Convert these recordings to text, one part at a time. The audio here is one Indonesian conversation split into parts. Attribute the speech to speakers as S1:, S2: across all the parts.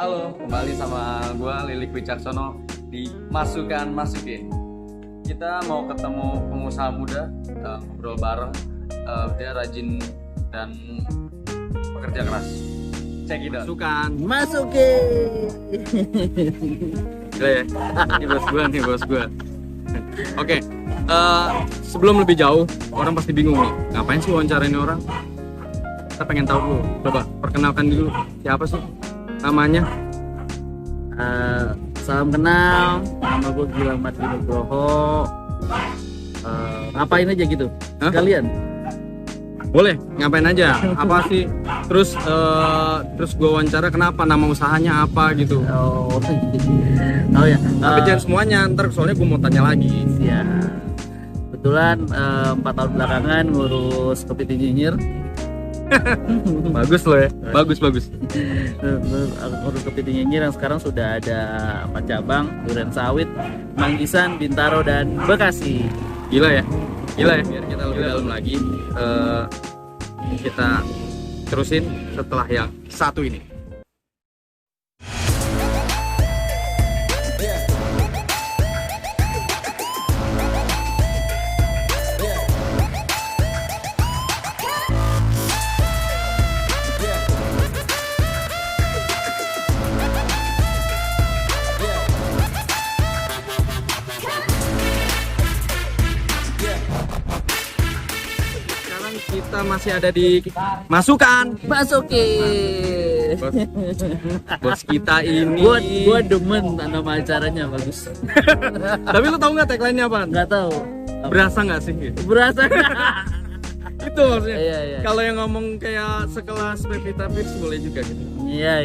S1: Halo, kembali sama gue Lilik Wicaksono di Masukin. Kita mau ketemu pengusaha muda, ngobrol bareng. Dia rajin dan pekerja keras. Cek it out.
S2: Masukin.
S1: Gila ya, ini bos gue. Oke, sebelum lebih jauh, orang pasti bingung nih, ngapain sih wawancarain orang? Kita pengen tahu dulu, coba perkenalkan dulu, siapa sih namanya?
S2: Salam kenal, nama gue Gilang Mati Nugroho. Ngapain aja gitu?
S1: Hah?
S2: Kalian?
S1: Boleh, ngapain aja? Apa sih? Terus gue wawancara kenapa, nama usahanya apa gitu.
S2: Oh ya.
S1: Tapi jangan semuanya, ntar soalnya gue mau tanya lagi.
S2: Ya. Kebetulan 4 tahun belakangan ngurus kepiting nyinyir.
S1: Bagus loh ya, bagus.
S2: Ngurus kepiting nyinyir yang sekarang sudah ada 4 cabang: Duren Sawit, Manggisan, Bintaro, dan Bekasi.
S1: Gila ya. Biar kita lebih dalam lagi, kita terusin setelah yang satu ini. Kita masih ada di Masukin. Bos kita ini.
S2: Gua demen nama acaranya, bagus.
S1: Tapi lu tahu nggak tagline-nya apa?
S2: Nggak tahu.
S1: Berasa nggak sih?
S2: Berasa.
S1: Itu maksudnya.
S2: Iya.
S1: Kalau yang ngomong kayak sekelas Pevita Pierce boleh juga gitu.
S2: Iya.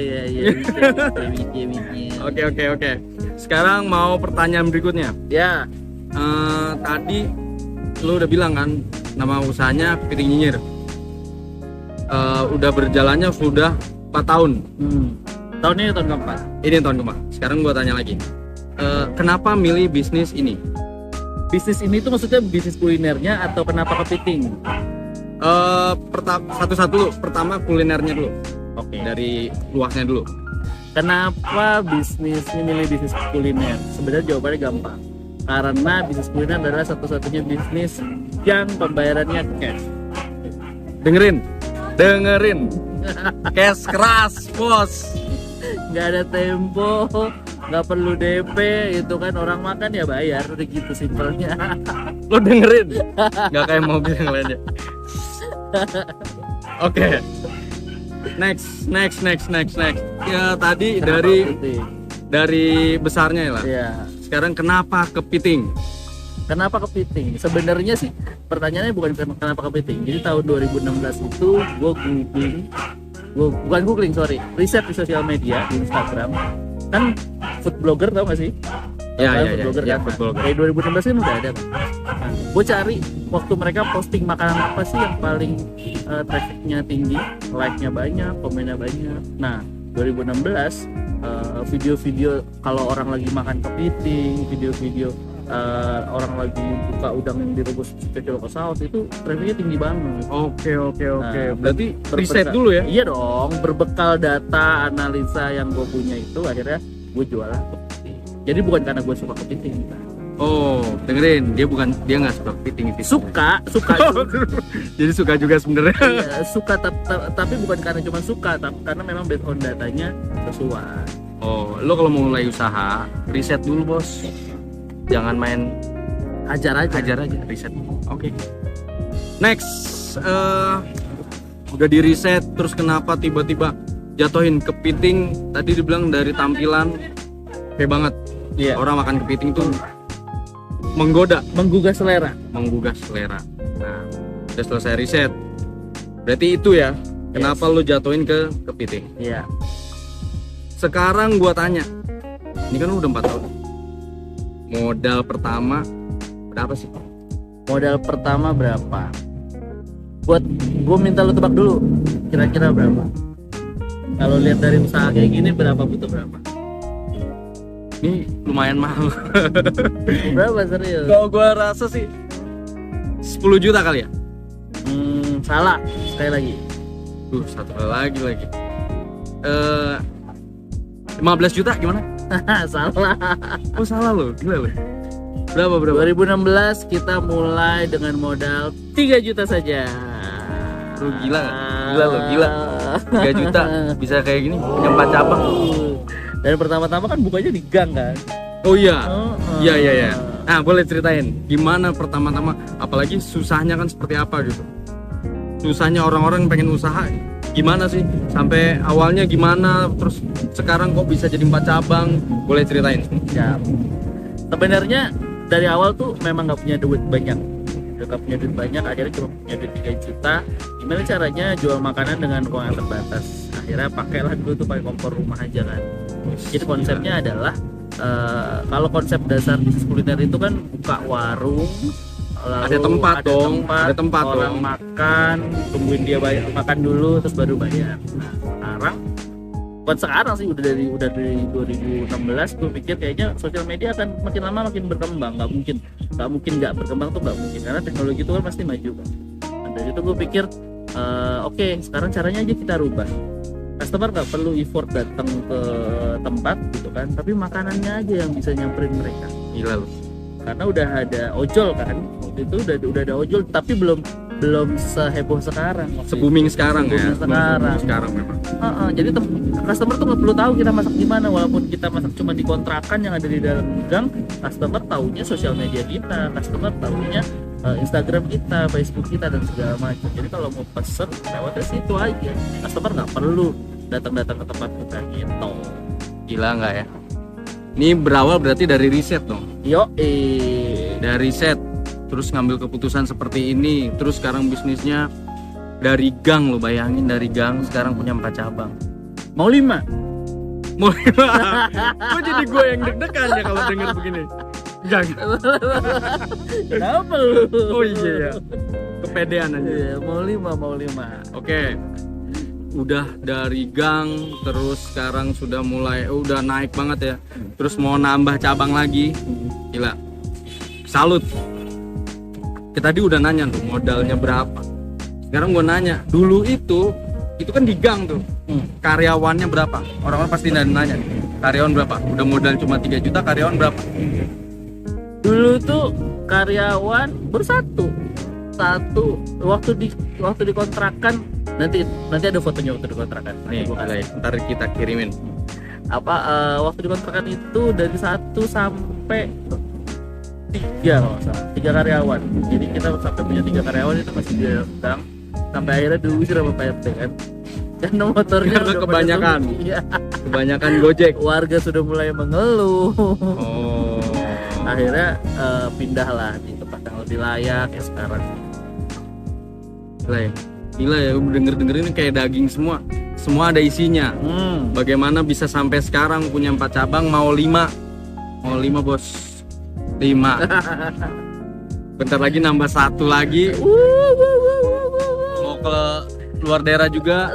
S1: Oke. Sekarang mau pertanyaan berikutnya.
S2: Ya.
S1: Tadi lu udah bilang kan nama usahanya Kepiting Nyinyir. Udah berjalannya sudah 4 tahun.
S2: Tahun ini tahun keempat.
S1: Ini tahun keempat. Sekarang gua tanya lagi. Kenapa milih bisnis ini?
S2: Bisnis ini tuh maksudnya bisnis kulinernya atau kenapa kepiting?
S1: Satu-satu dulu. Pertama kulinernya dulu.
S2: Oke.
S1: Dari luasnya dulu.
S2: Kenapa milih bisnis kuliner? Sebenarnya jawabannya gampang. Karena bisnis kuliner adalah satu-satunya bisnis yang pembayarannya cash.
S1: Dengerin. Cash keras, bos.
S2: Nggak ada tempo, nggak perlu DP, itu kan orang makan ya bayar, udah gitu simpelnya.
S1: Lo dengerin. Nggak kayak mobil yang lainnya. Oke. Next. Ya tadi dari besarnya ya lah.
S2: Iya.
S1: Sekarang kenapa kepiting?
S2: Kenapa kepiting? Sebenarnya sih pertanyaannya bukan kenapa kepiting. Jadi tahun 2016 itu riset di sosial media di Instagram. Kan food blogger, tau gak sih?
S1: Ya,
S2: food
S1: ya,
S2: blogger kan.
S1: food blogger.
S2: Dari 2016 kan udah ada kan. Nah, gue cari waktu mereka posting makanan apa sih yang paling trafficnya tinggi, like-nya banyak, komennya banyak. Nah, 2016 video-video kalau orang lagi makan kepiting, video-video orang lagi buka udang yang direbus kecil ke saus, itu trafficnya tinggi banget. Oke.
S1: Nah, berarti riset dulu ya?
S2: Iya dong, berbekal data analisa yang gue punya itu akhirnya gue jual kepiting. Jadi bukan karena gue suka kepiting.
S1: Oh, dengerin, dia nggak suka kepiting itu.
S2: Suka.
S1: Jadi suka juga sebenarnya.
S2: Iya, suka tapi bukan karena cuma suka, tapi karena memang based on datanya sesuai.
S1: Oh, lo kalau mau mulai usaha, riset dulu, bos. Jangan main
S2: Hajar aja,
S1: riset. Oke. Next, udah di riset, terus kenapa tiba-tiba jatuhin kepiting? Tadi dibilang dari tampilan kayak banget.
S2: Iya.
S1: Orang makan kepiting tuh menggugah selera. Nah, udah selesai riset. Berarti itu ya, kenapa lo jatuhin ke kepiting?
S2: Iya.
S1: Sekarang gua tanya, ini kan udah 4 tahun. Modal pertama berapa sih?
S2: Modal pertama berapa? Gue minta lu tebak dulu. Kira-kira berapa? Kalau lihat dari usaha kayak gini butuh berapa?
S1: Ini lumayan mahal.
S2: Berapa serius?
S1: Kalau gua rasa sih 10 juta kali ya?
S2: Salah. Sekali lagi.
S1: Satu kali lagi. 15 juta gimana?
S2: Salah.
S1: Oh salah lo, gila lo. Berapa?
S2: 2016 kita mulai dengan modal 3 juta saja.
S1: Lu gila lo, gila. 3 juta bisa kayak gini, punya 4 cabang.
S2: Dan pertama-tama kan bukanya di gang kan.
S1: Oh iya. Iya. Nah, boleh ceritain gimana pertama-tama, apalagi susahnya kan seperti apa gitu. Susahnya orang-orang pengen usaha gimana sih? Sampai awalnya gimana, terus sekarang kok bisa jadi 4 cabang? Boleh ceritain?
S2: Ya. Sebenarnya dari awal tuh memang nggak punya duit banyak. Nggak punya duit banyak, akhirnya cuma punya duit 3 juta. Gimana caranya jual makanan dengan uang yang terbatas? Akhirnya pakailah dulu tuh pakai kompor rumah aja kan. Jadi konsepnya adalah kalau konsep dasar bisnis kuliner itu kan buka warung, lalu
S1: Ada tempat
S2: orang
S1: dong.
S2: makan, tungguin dia bayar, makan dulu terus baru bayar. Nah, sekarang sih udah dari 2016 gue pikir kayaknya sosial media akan makin lama makin berkembang. Nggak mungkin nggak berkembang tuh nggak mungkin, karena teknologi itu kan pasti maju kan. Nah, dari itu gue pikir oke, sekarang caranya aja kita rubah. Customer nggak perlu effort datang ke tempat gitu kan, tapi makanannya aja yang bisa nyamperin mereka.
S1: Gila lu.
S2: Karena udah ada ojol kan, waktu itu udah ada ojol, tapi belum seheboh sekarang.
S1: Se-booming sekarang ya.
S2: Sekarang
S1: Memang.
S2: Jadi customer tuh nggak perlu tahu kita masak di mana, walaupun kita masak cuma di kontrakan yang ada di dalam gang. Customer taunya sosial media kita, customer taunya Instagram kita, Facebook kita dan segala macam. Jadi kalau mau pesen lewatnya situ aja. Customer nggak perlu datang ke tempat kita gitu.
S1: Gila nggak ya? Ini berawal berarti dari riset dong. Dari riset, terus ngambil keputusan seperti ini, terus sekarang bisnisnya dari gang, lo bayangin, dari gang sekarang punya 4 cabang.
S2: Mau 5?
S1: Kok jadi gue yang deg-degan ya kalau denger begini? Gang.
S2: Kenapa lu?
S1: Oh iya ya. Kepedean aja.
S2: Iya, mau 5.
S1: Oke. Udah dari gang, terus sekarang sudah mulai udah naik banget ya. Terus mau nambah cabang lagi. Gila. Salut. Kita tadi udah nanya tuh modalnya berapa. Sekarang gue nanya, dulu itu kan di gang tuh. Karyawannya berapa? Orang-orang pasti nanya. Karyawan berapa? Udah modal cuma 3 juta, karyawan berapa?
S2: Dulu tuh karyawan bersatu waktu di kontrakan, nanti ada fotonya waktu di kontrakan.
S1: Nih, ntar kita kirimin.
S2: Waktu di kontrakan itu dari 1 sampai 3 kalau nggak salah, 3 karyawan. Jadi kita sampai punya 3 karyawan itu masih di gang, sampai akhirnya diusir sama Pak RT kan. Karena motornya
S1: Karena
S2: udah
S1: kebanyakan.
S2: Iya.
S1: Kebanyakan Gojek.
S2: Warga sudah mulai mengeluh.
S1: Oh.
S2: Akhirnya pindahlah di tempat yang lebih layak ya sekarang.
S1: Gila ya, denger ini kayak daging semua ada isinya. Bagaimana bisa sampai sekarang punya 4 cabang, mau 5 bos, 5. Bentar lagi nambah 1 lagi. Mau ke luar daerah juga.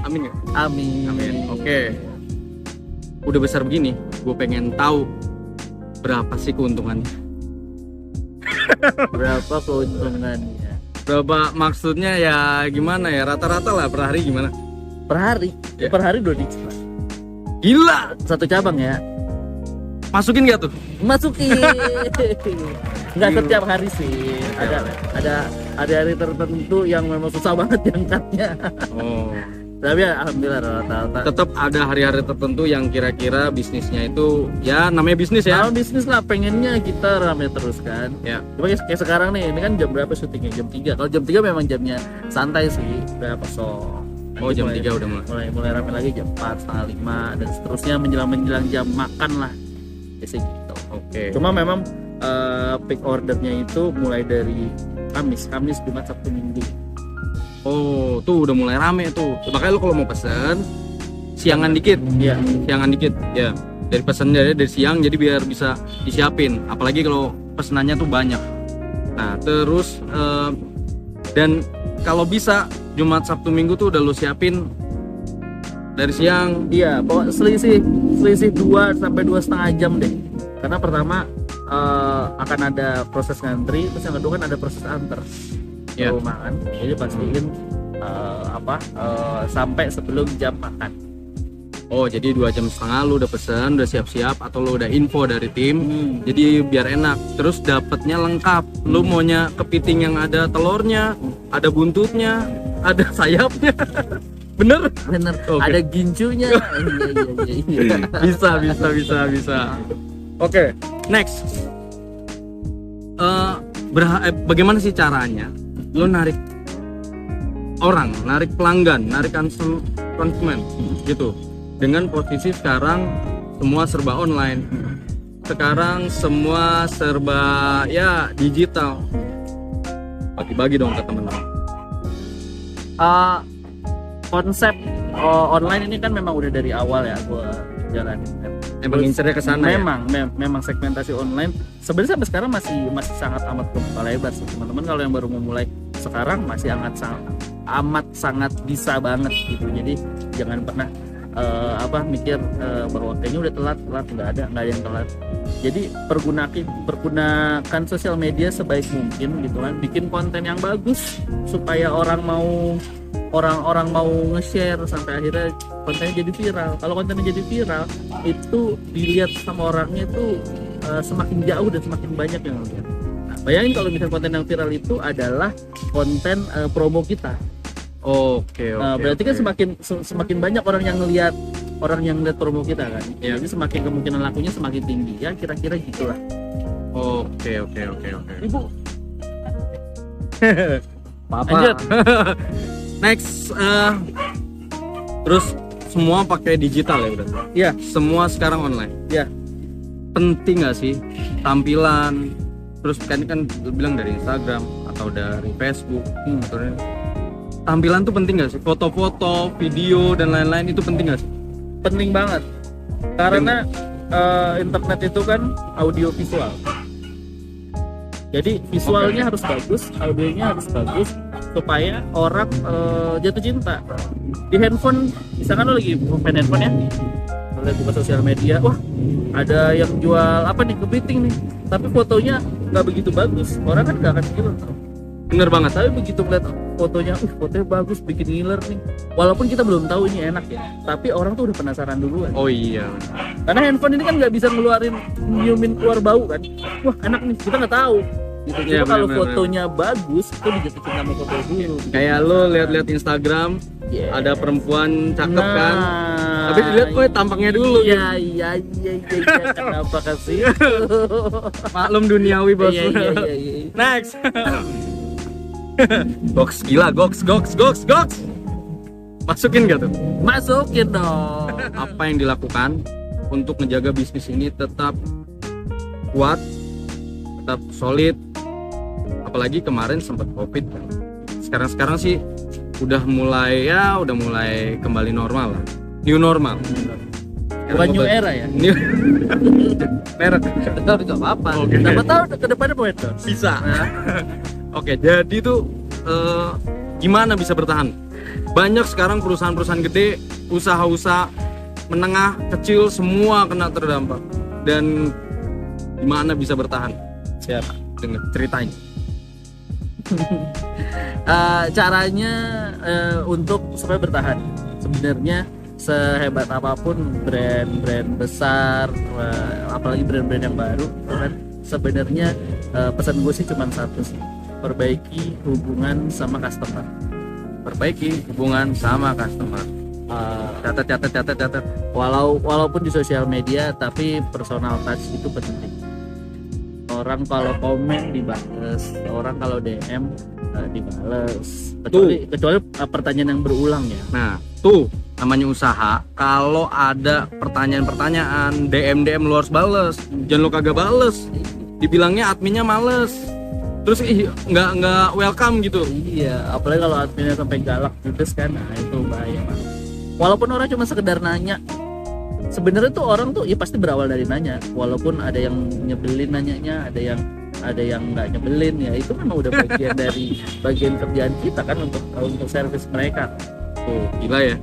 S1: Amin gak? Amin. Oke. Udah besar begini, gue pengen tahu berapa sih keuntungannya.
S2: Berapa keuntungannya?
S1: Berapa maksudnya ya gimana ya, rata-rata lah per hari gimana?
S2: Per hari?
S1: Ya.
S2: Per hari 2 digit.
S1: Gila!
S2: 1 cabang ya?
S1: Masukin gak tuh?
S2: Masukin. Nggak setiap hari sih. Ada hari tertentu yang memang susah banget diangkatnya.
S1: Oh.
S2: Tapi ya, alhamdulillah rata-rata.
S1: Tetap ada hari-hari tertentu yang kira-kira bisnisnya itu ya namanya bisnis ya.
S2: Kalau bisnis lah pengennya kita rame terus kan.
S1: Ya.
S2: Cuma kayak sekarang nih, ini kan jam berapa syutingnya? Jam 3. Kalau jam 3 memang jamnya santai sih, udah kosong.
S1: Oh, jam 3 udah
S2: mulai rame lagi jam 4, setengah 5 dan seterusnya menjelang jam makan lah. Biasanya gitu.
S1: Oke.
S2: Cuma memang peak ordernya itu mulai dari Kamis, Jumat, Sabtu, Minggu.
S1: Oh, tuh udah mulai rame tuh. Makanya lo kalau mau pesen siangan dikit.
S2: Iya.
S1: Siangan dikit. Ya. Dari pesen dari siang jadi biar bisa disiapin. Apalagi kalau pesenannya tuh banyak. Nah, terus dan kalau bisa Jumat, Sabtu, Minggu tuh udah lo siapin dari siang.
S2: Iya, pokoknya selisih 2 sampai 2,5 jam deh. Karena pertama akan ada proses ngantri, terus yang kedua kan ada proses antar ke rumah kan. Jadi pastiin sampai sebelum jam makan.
S1: Oh, jadi 2,5 jam lu udah pesen, udah siap-siap, atau lu udah info dari tim. Jadi biar enak. Terus dapetnya lengkap. Lu maunya kepiting yang ada telurnya, ada buntutnya, ada sayapnya. Bener?
S2: Bener.
S1: Oke.
S2: Ada gincunya. Iya.
S1: Bisa. Oke, next. Bagaimana sih caranya lu narik orang, narik pelanggan, narik konsumen gitu? Dengan posisi sekarang semua serba online, sekarang semua serba ya digital. Bagi-bagi dong ke teman-teman.
S2: Konsep online ini kan memang udah dari awal ya gua jalanin kan.
S1: Emang ngincernya ke sana ya?
S2: Memang segmentasi online sebenarnya sampai sekarang masih sangat amat terbuka lebar sih teman-teman. Kalau yang baru memulai sekarang masih amat sangat bisa banget gitu. Jadi jangan pernah mikir bahwa kayaknya udah telat, nggak ada yang telat. Jadi pergunakan sosial media sebaik mungkin gitu kan, bikin konten yang bagus supaya orang mau nge-share sampai akhirnya kontennya jadi viral. Kalau kontennya jadi viral itu dilihat sama orangnya itu semakin jauh dan semakin banyak yang lihat. Nah, bayangin kalau misalnya konten yang viral itu adalah konten promo kita.
S1: Oke.
S2: Berarti kan semakin banyak orang yang ngelihat promo kita kan.
S1: Iya.
S2: Jadi semakin kemungkinan lakunya semakin tinggi ya, kira-kira gitulah.
S1: Oke.
S2: Ibu.
S1: Papa.
S2: Lanjut.
S1: Next, terus semua pakai digital ya udah.
S2: Iya.
S1: Semua sekarang online.
S2: Iya.
S1: Penting nggak sih tampilan? Terus kan bilang dari Instagram atau dari Facebook. Tampilan tuh penting nggak sih? Foto-foto, video dan lain-lain itu penting nggak sih?
S2: Penting banget. Karena internet itu kan audio visual. Jadi visualnya harus bagus, audionya harus bagus supaya orang jatuh cinta. Di handphone, misalkan lo lagi main handphone ya, lo lihat buka sosial media, wah ada yang jual apa nih, kepiting nih, tapi fotonya nggak begitu bagus, orang kan nggak akan ngiler.
S1: Bener banget.
S2: Tapi begitu ngeliat fotonya, fotonya bagus, bikin ngiler nih. Walaupun kita belum tahu ini enak ya, tapi orang tuh udah penasaran duluan.
S1: Oh iya.
S2: Karena handphone ini kan nggak bisa nyiumin keluar bau kan. Wah enak nih, kita nggak tau. Gitu.
S1: Ya,
S2: Cuma kalau
S1: bener.
S2: fotonya bagus, itu dijatuh cinta sama foto dulu.
S1: Kayak lo lihat-lihat Instagram,
S2: Yeah.
S1: ada perempuan cakep
S2: Nah,
S1: kan, tapi dilihat tampangnya dulu.
S2: Iya. Kenapa kasih?
S1: Maklum duniawi bos.
S2: Iya.
S1: Next. Goks gila, goks. Masukin gak tuh?
S2: Masukin dong.
S1: Apa yang dilakukan untuk menjaga bisnis ini tetap kuat, tetap solid? Apalagi kemarin sempat Covid kan. Sekarang sih udah mulai kembali normal lah. New normal.
S2: Bukan new era ya?
S1: New merek.
S2: Tapi gak apa-apa.
S1: Oke.
S2: Siapa tahu ke depannya mau endorse.
S1: Bisa. Oke, jadi tuh gimana bisa bertahan? Banyak sekarang perusahaan-perusahaan gede, usaha-usaha menengah, kecil semua kena terdampak. Dan gimana bisa bertahan?
S2: Siapa?
S1: Dengan ceritanya.
S2: Caranya untuk supaya bertahan. Sebenarnya sehebat apapun brand besar, apalagi brand-brand yang baru, kan sebenarnya pesan gue sih cuma satu sih. Perbaiki hubungan sama customer. Catat. Walaupun di sosial media, tapi personal touch itu penting. Orang kalau komen dibales, orang kalau DM dibales. Kecuali pertanyaan yang berulang ya.
S1: Nah, tuh namanya usaha. Kalau ada pertanyaan-pertanyaan, DM lu harus bales. Jangan lu kagak bales. Dibilangnya adminnya males. Terus nggak welcome gitu.
S2: Iya, apalagi kalau adminnya sampai galak judes kan, nah itu bahaya banget. Walaupun orang cuma sekedar nanya, sebenarnya tuh orang tuh ya pasti berawal dari nanya. Walaupun ada yang nyebelin nanyanya, ada yang nggak nyebelin, ya itu memang udah bagian dari bagian kerjaan kita kan untuk servis mereka.
S1: Tuh, gila ya.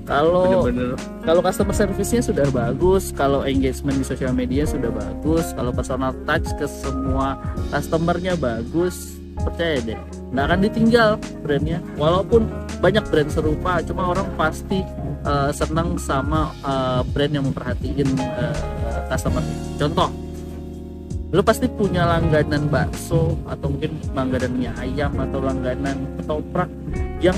S2: Kalau customer service-nya sudah bagus, kalau engagement di sosial media sudah bagus, kalau personal touch ke semua customer-nya bagus, percaya deh, nggak akan ditinggal brandnya. Walaupun banyak brand serupa, cuma orang pasti senang sama brand yang memperhatiin customer. Contoh, lu pasti punya langganan bakso atau mungkin langganan mie ayam atau langganan ketoprak yang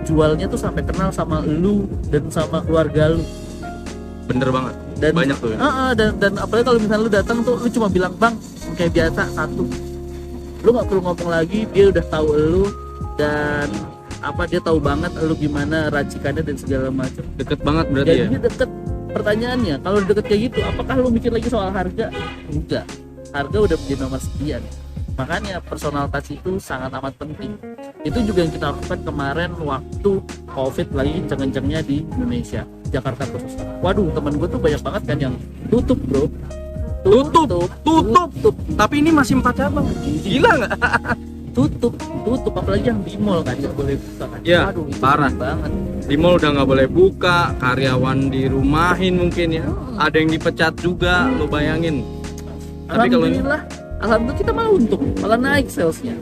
S2: jualnya tuh sampai kenal sama lu dan sama keluarga lu.
S1: Bener banget.
S2: Dan
S1: Banyak tuh ya.
S2: dan apalagi kalau misalnya lu datang tuh lu cuma bilang bang kayak biasa satu, lu nggak perlu ngomong lagi, dia udah tahu lu dan dia tahu banget lu gimana racikannya dan segala macam.
S1: Deket banget berarti ya.
S2: Jadi deket. Pertanyaannya, kalau deket kayak gitu apakah lu mikir lagi soal harga? Enggak, harga udah menjadi nomor sekian. Makanya personal touch itu sangat amat penting. Itu juga yang kita lakukan kemarin waktu COVID lagi kenceng-kencengnya di Indonesia, Jakarta khusus. Waduh, temen gue tuh banyak banget kan yang tutup bro.
S1: Tutup. Tapi ini masih 4 cabang. Gila nggak?
S2: Tutup, apalagi yang di mall kan nggak boleh buka kan.
S1: Ya,
S2: Waduh, itu
S1: parah
S2: banget.
S1: Di mall udah nggak boleh buka, karyawan dirumahin mungkin ya. Ada yang dipecat juga, lo bayangin. Tapi kalau
S2: Alhamdulillah kita malah untung, malah naik salesnya.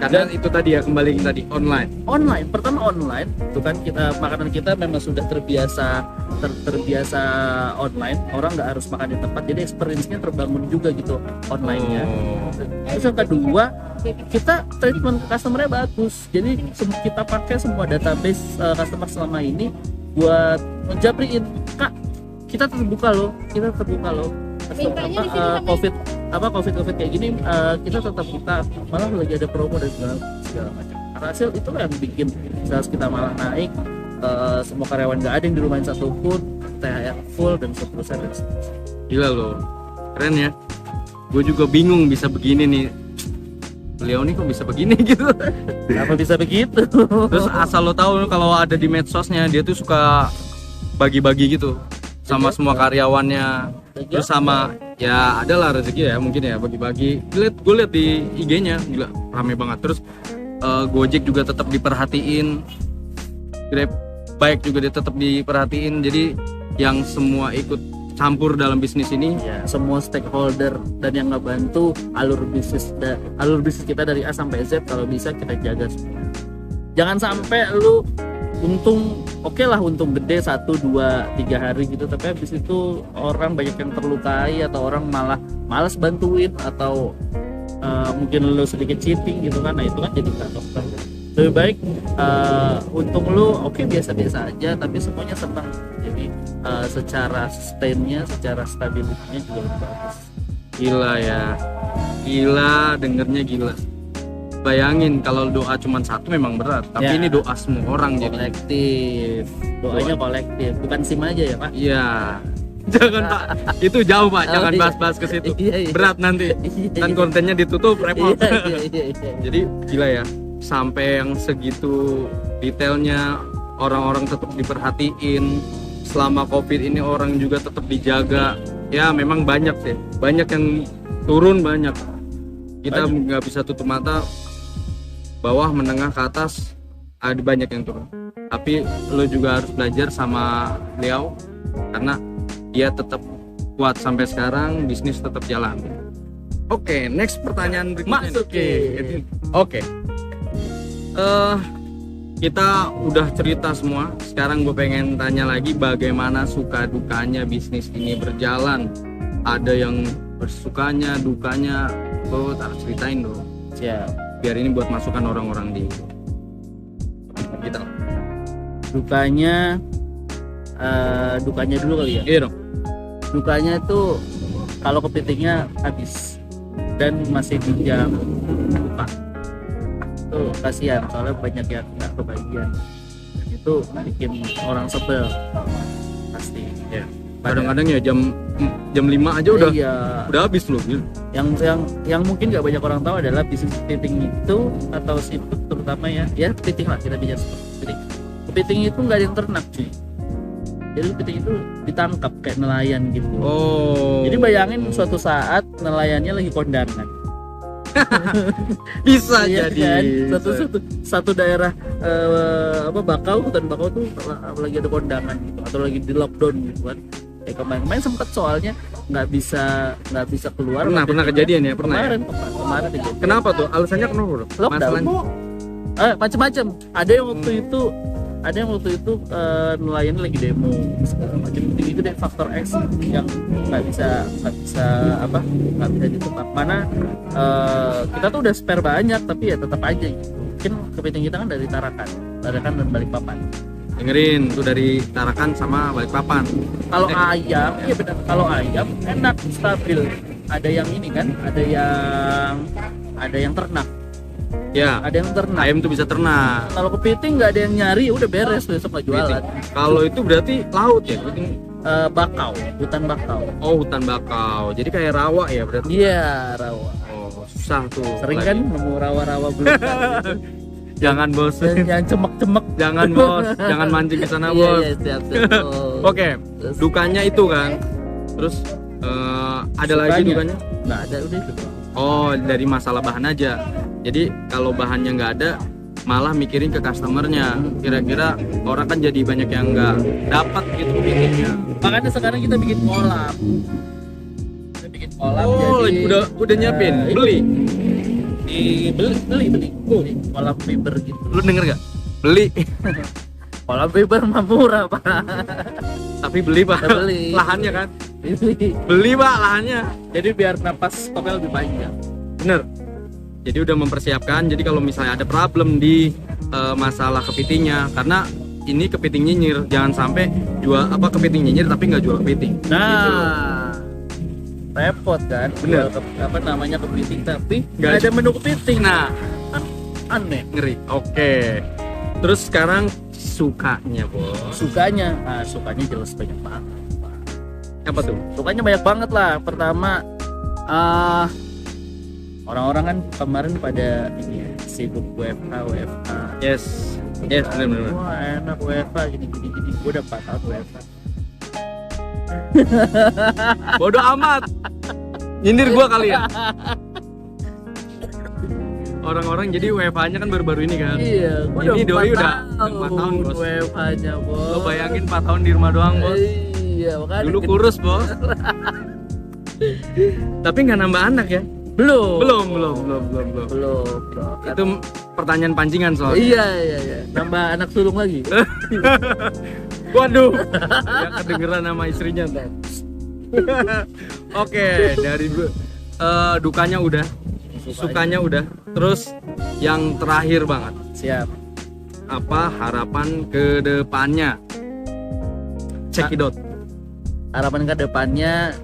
S1: karena itu tadi ya, kembali ke tadi online.
S2: Pertama online, itu kan makanan kita memang sudah terbiasa online. Orang nggak harus makan di tempat, jadi experience-nya terbangun juga gitu online-nya. Terus yang kedua, kita treatment customer-nya bagus. Jadi kita pakai semua database customer selama ini buat ngejapriin, Kak, kita terbuka loh. COVID kayak gini kita tetap buka, malah lagi ada promo dan segala macam. Karena hasil itu yang bikin sales kita malah naik. Semua karyawan nggak ada yang dirumahin satupun, THR full dan seterusnya.
S1: Gila loh, keren ya. Gue juga bingung bisa begini nih. Beliau nih kok bisa begini gitu.
S2: Kenapa bisa begitu?
S1: Terus asal lo tahu, kalau ada di medsosnya dia tuh suka bagi-bagi gitu sama semua karyawannya. Terus sama ya adalah rezeki ya, mungkin ya bagi-bagi. Gue liat di IG-nya, gila rame banget. Terus Gojek juga tetap diperhatiin, Grab Bike juga dia tetap diperhatiin. Jadi yang semua ikut campur dalam bisnis ini
S2: ya, semua stakeholder dan yang ngebantu alur bisnis kita dari A sampai Z, kalau bisa kita jaga semua. Jangan sampai lu untung untung gede 1, 2, 3 hari gitu, tapi habis itu orang banyak yang terlukai atau orang malah malas bantuin atau mungkin lu sedikit cheating gitu kan. Nah itu kan jadi kacau. Lebih baik untung lu biasa-biasa aja tapi semuanya senang. Jadi secara sustainnya, secara stabilitasnya juga lebih bagus.
S1: Gila ya, gila, dengernya gila. Bayangin kalau doa cuma satu memang berat, tapi
S2: ya,
S1: ini doa semua orang
S2: kolektif. Doanya kolektif, bukan SIM aja ya Pak.
S1: Iya. Jangan Pak, itu jauh Pak, jangan bahas-bahas ke situ.
S2: Iya.
S1: Berat nanti. Dan kontennya ditutup repot.
S2: Iya.
S1: Jadi gila ya, sampai yang segitu detailnya orang-orang tetap diperhatiin. Selama COVID ini orang juga tetap dijaga. Ya memang banyak sih, banyak yang turun, banyak. Kita nggak bisa tutup mata, bawah menengah ke atas ada banyak yang turun. Tapi lo juga harus belajar sama beliau karena dia tetap kuat sampai sekarang, bisnis tetap jalan. Oke, next pertanyaan berikutnya. Oke. Kita udah cerita semua. Sekarang gue pengen tanya lagi bagaimana suka dukanya bisnis ini berjalan. Ada yang bersukanya, dukanya, lo harus ceritain dong.
S2: Ya.
S1: Biar ini buat masukan orang-orang di kita.
S2: Dukanya dulu kali ya.
S1: Iya dong.
S2: Dukanya itu kalau kepitingnya habis dan masih di jam 4. Itu kasihan, soalnya banyak yang nggak kebagian. Dan itu bikin orang sebel pasti.
S1: Ya. Kadang-kadang ya jam 5 aja udah habis loh.
S2: Yang mungkin nggak banyak orang tahu adalah bisnis kepiting itu atau seafood terutama ya kepiting lah, kita bicara seperti kepiting itu nggak ada yang ternak cuy. Jadi kepiting itu ditangkap kayak nelayan gitu. Jadi bayangin suatu saat nelayannya lagi kondangan.
S1: Bisa
S2: iya,
S1: jadi
S2: kan? Satu daerah hutan bakau tuh lagi ada kondangan gitu atau lagi di lockdown gitu kan. Kemarin sempet soalnya nggak bisa keluar.
S1: Pernah kejadian ya, pernah ya?
S2: Kemarin kejadian.
S1: Kenapa tuh? Alasannya kenapa bro?
S2: Lockdown. Macam-macam. Ada yang waktu itu nelayan lagi demo segala macam. Itu deh faktor X yang nggak bisa ditebak. Mana kita tuh udah spare banyak tapi ya tetap aja gitu. Mungkin kepiting kita kan dari Tarakan dan Balikpapan.
S1: Dengerin tuh dari Tarakan sama Balikpapan.
S2: Kalau ayam, iya benar. Kalau ayam enak, stabil. Ada yang ini kan, ada yang ternak.
S1: Ya.
S2: Ada yang ternak.
S1: Ayam tuh bisa ternak.
S2: Kalau kepiting nggak ada yang nyari, udah beres besok nggak jualan.
S1: Kalau itu berarti laut ya? Kepiting
S2: bakau, hutan bakau.
S1: Oh, hutan bakau. Jadi kayak rawa ya berarti?
S2: Iya, rawa.
S1: Oh, susah tuh.
S2: Sering kan nemu rawa-rawa belum.
S1: Jangan bos.
S2: Yang cemek-cemek.
S1: Jangan bos. Jangan mancing ke sana bos.
S2: Iya, siap.
S1: Oke. Dukanya itu kan. Terus ada lagi dukanya?
S2: Nggak ada, udah itu.
S1: Oh, dari masalah bahan aja. Jadi kalau bahannya nggak ada, malah mikirin ke customernya. Kira-kira orang kan jadi banyak yang nggak dapat gitu bikinnya.
S2: Makanya sekarang kita bikin collab.
S1: Oh,
S2: jadi,
S1: udah nyiapin, beli.
S2: Beli. Collab fiber gitu.
S1: Lu denger nggak? Beli.
S2: Collab fiber mah murah pak.
S1: Tapi beli pak.
S2: Beli.
S1: Lahannya kan?
S2: Beli
S1: pak lahannya.
S2: Jadi biar napas stoknya lebih panjang.
S1: Bener. Jadi udah mempersiapkan. Jadi kalau misalnya ada problem di masalah kepitingnya, karena ini kepiting nyinyir, jangan sampai jual kepiting nyinyir tapi nggak jual kepiting.
S2: Nah,
S1: gitu.
S2: Repot kan?
S1: Bener.
S2: Namanya kepiting tapi nggak ada menu kepiting.
S1: Nah,
S2: aneh,
S1: ngeri. Oke. Terus sekarang sukanya bos.
S2: Sukanya jelas banyak banget.
S1: Apa tuh?
S2: Sukanya banyak banget lah. Pertama, orang-orang kan kemarin pada ini ya, sibuk WFH.
S1: Yes, benar.
S2: Wah enak WFH gini. Gue udah 4 tahun WFH.
S1: Bodoh amat. Nyindir gua kali ya. Orang-orang jadi WFH-nya kan baru-baru ini kan.
S2: Iya, gua
S1: ini doi udah
S2: 4
S1: tahun bos.
S2: WFH-nya bos.
S1: Lo bayangin 4 tahun di rumah doang bos.
S2: Iya, makanya
S1: dulu kurus bos. Tapi nggak nambah anak ya?
S2: Belum.
S1: Itu pertanyaan pancingan soalnya.
S2: Iya. Nambah anak sulung lagi.
S1: Waduh. Ya kedengeran nama istrinya ntar. Oke, dari dukanya udah, sukanya udah. Terus yang terakhir banget.
S2: Siap.
S1: Apa harapan ke depannya? Cekidot.
S2: Harapan ke depannya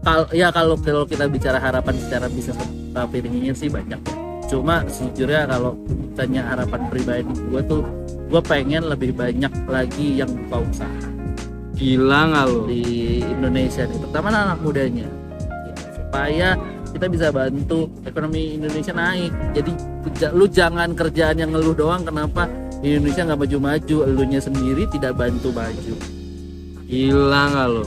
S2: kalau kita bicara harapan secara bisnis piringnya sih banyak ya. Cuma sejujurnya kalau tanya harapan pribadi gue pengen lebih banyak lagi yang buka usaha.
S1: Gila nggak lo?
S2: Di Indonesia nih, terutama anak mudanya gitu, supaya kita bisa bantu ekonomi Indonesia naik. Jadi lu jangan kerjaan yang ngeluh doang kenapa Indonesia nggak maju-maju, elunya sendiri tidak bantu maju.
S1: Gila nggak lo?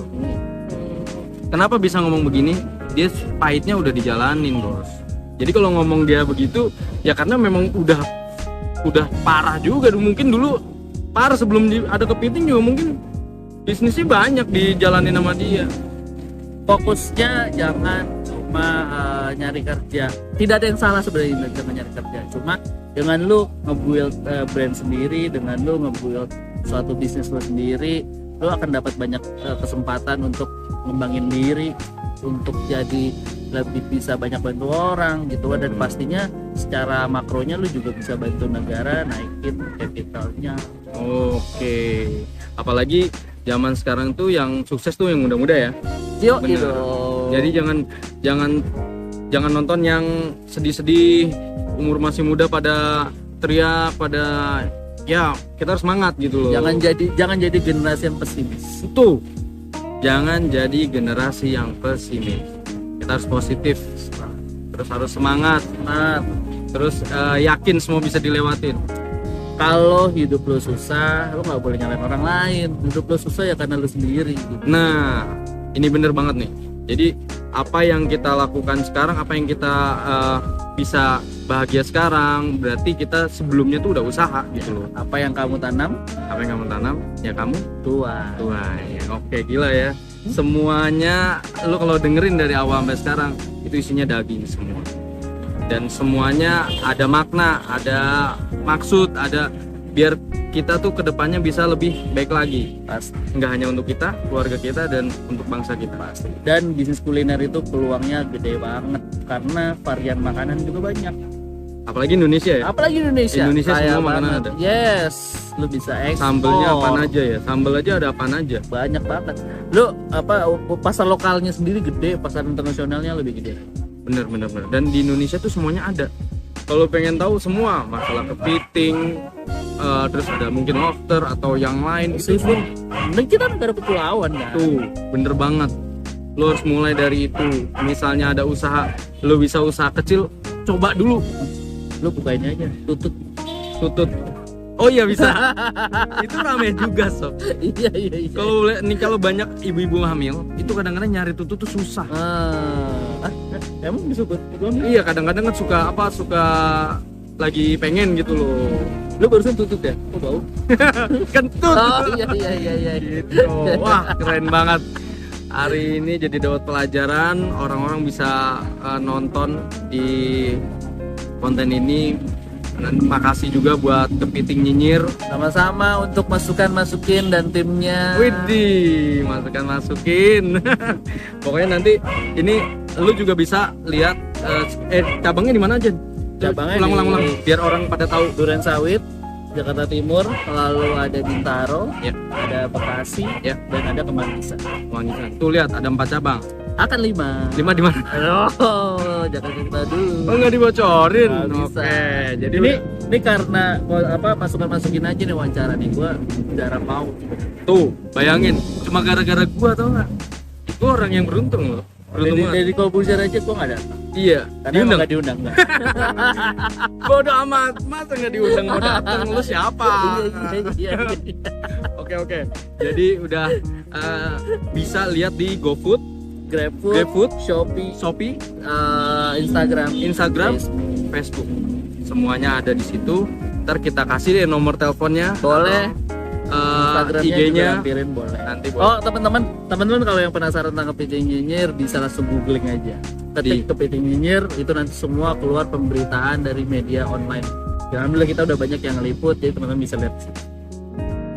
S1: Kenapa bisa ngomong begini? Dia pahitnya udah dijalanin bos. Jadi kalau ngomong dia begitu ya karena memang udah parah juga. Mungkin dulu parah sebelum ada kepiting juga mungkin bisnisnya banyak dijalanin sama dia.
S2: Fokusnya jangan cuma nyari kerja. Tidak ada yang salah sebenarnya dengan nyari kerja. Cuma dengan lu nge-build brand sendiri, dengan lu nge-build suatu bisnis lu sendiri, lu akan dapat banyak kesempatan untuk ngembangin diri, untuk jadi lebih bisa banyak bantu orang gitu. Dan pastinya secara makronya lu juga bisa bantu negara naikin capitalnya.
S1: Oke. Apalagi zaman sekarang tuh yang sukses tuh yang muda-muda ya.
S2: Gitu.
S1: Jadi jangan nonton yang sedih-sedih, umur masih muda pada teriak, pada ya kita harus semangat gitu loh.
S2: Jangan jadi generasi yang pesimis.
S1: Tuh. Jangan jadi generasi yang pesimis. Kita harus positif. Terus harus semangat. Terus yakin semua bisa dilewatin.
S2: Kalau hidup lo susah, lo nggak boleh nyalain orang lain. Hidup lo susah ya karena lo sendiri gitu.
S1: Nah, ini bener banget nih. Jadi apa yang kita lakukan sekarang, apa yang kita bisa bahagia sekarang, berarti kita sebelumnya tuh udah usaha gitu loh.
S2: Apa yang kamu tanam,
S1: ya kamu
S2: tuai.
S1: ya. Oke, gila ya. Semuanya lu kalau dengerin dari awal sampai sekarang itu isinya daging semua. Dan semuanya ada makna, ada maksud, ada biar kita tuh kedepannya bisa lebih baik lagi.
S2: Pasti.
S1: Nggak hanya untuk kita, keluarga kita, dan untuk bangsa kita.
S2: Pasti. Dan bisnis kuliner itu peluangnya gede banget karena varian makanan juga banyak.
S1: Apalagi Indonesia ya.
S2: Apalagi Indonesia.
S1: Indonesia
S2: Kaya
S1: semua makanan
S2: banget.
S1: ada.
S2: Yes, lu bisa ekspor.
S1: Sambelnya apaan aja ya? Sambel aja ada apaan aja.
S2: Banyak banget. Lu pasar lokalnya sendiri gede, pasar internasionalnya lebih gede.
S1: Bener. Dan di Indonesia tuh semuanya ada. Kalau pengen tahu semua masalah kepiting, terus ada mungkin lobster atau yang lain itu
S2: Seafood. Dan kita negara kepulauan kan.
S1: tuh bener banget. Lo harus mulai dari itu. Misalnya ada usaha, lo bisa usaha kecil, coba dulu.
S2: Lu bukain aja, tutut.
S1: Oh iya bisa. Itu rame juga sob.
S2: Iya.
S1: Kalau banyak ibu-ibu hamil, itu kadang-kadang nyari tutut tuh susah.
S2: Emang bisa buat
S1: Iya, kadang-kadang kan suka lagi pengen gitu loh.
S2: Lu barusan tutut ya? Oh bau.
S1: Kentut.
S2: Oh iya.
S1: Gitu. Wah, keren banget. Hari ini jadi dapat pelajaran, orang-orang bisa nonton di konten ini. Dan makasih juga buat Kepiting Nyinyir.
S2: Sama-sama untuk masukin dan timnya.
S1: Widih, masukin. Pokoknya nanti ini lu juga bisa lihat cabangnya di mana aja.
S2: Cabangnya
S1: ulang biar orang pada tahu.
S2: Duren Sawit, Jakarta Timur, lalu ada Bintaro,
S1: Ya.
S2: ada Bekasi,
S1: Ya.
S2: dan ada Kemanggisan.
S1: Wangisan. Tuh lihat ada 4 cabang.
S2: Akan 5.
S1: 5 di mana?
S2: Oh, jangan cerita dulu.
S1: Oh, nggak dibocorin.
S2: Nggak bisa.
S1: Oke. Jadi
S2: ini karena masukin aja nih wawancara nih, gua jarang mau.
S1: tuh, bayangin cuma gara-gara gua tau nggak? Gua orang yang beruntung loh. Beruntung banget.
S2: Dari Kolbuzer aja gua nggak datang.
S1: Iya.
S2: Karena emang nggak diundang nggak.
S1: Bodoh amat, masa nggak diundang mau datang? Lu siapa?
S2: Iya.
S1: Oke. Jadi udah bisa lihat di GoFood,
S2: GrabFood, Shopee, Instagram,
S1: Facebook. Semuanya ada di situ. Ntar kita kasih deh nomor teleponnya.
S2: boleh. Instagramnya juga
S1: IG-nya
S2: lampirin boleh.
S1: nanti boleh.
S2: Oh teman-teman kalau yang penasaran tentang Kepiting Nyinyir bisa langsung googling aja. Ketik Kepiting Nyinyir itu nanti semua keluar pemberitaan dari media online. Ya, alhamdulillah kita udah banyak yang ngeliput, jadi teman-teman bisa lihat sih.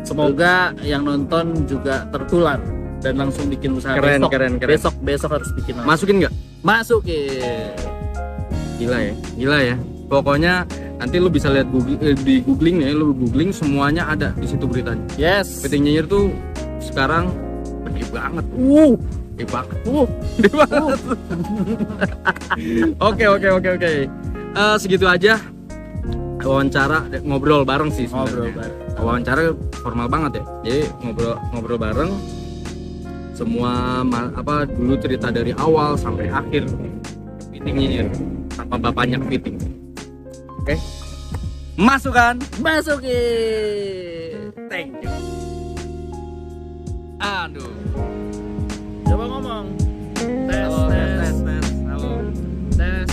S2: Semoga yang nonton juga tertular dan langsung bikin usaha
S1: Keren.
S2: besok harus bikin langsung.
S1: Masukin nggak?
S2: Masukin.
S1: Gila ya. Pokoknya nanti lu bisa lihat di googling ya, lu googling semuanya ada di situ beritanya.
S2: Yes.
S1: Kepiting Nyinyir tuh sekarang gede banget. Gede banget. Oke. Segitu aja wawancara, ngobrol bareng sih sebenarnya. Wawancara formal banget ya. Jadi ngobrol bareng semua dulu cerita dari awal sampai akhir Kepiting Nyinyir sama bapaknya Kepiting. Oke. Masukin. Thank you. Aduh.
S2: Coba ngomong. Tes.
S1: Halo.
S2: Tes.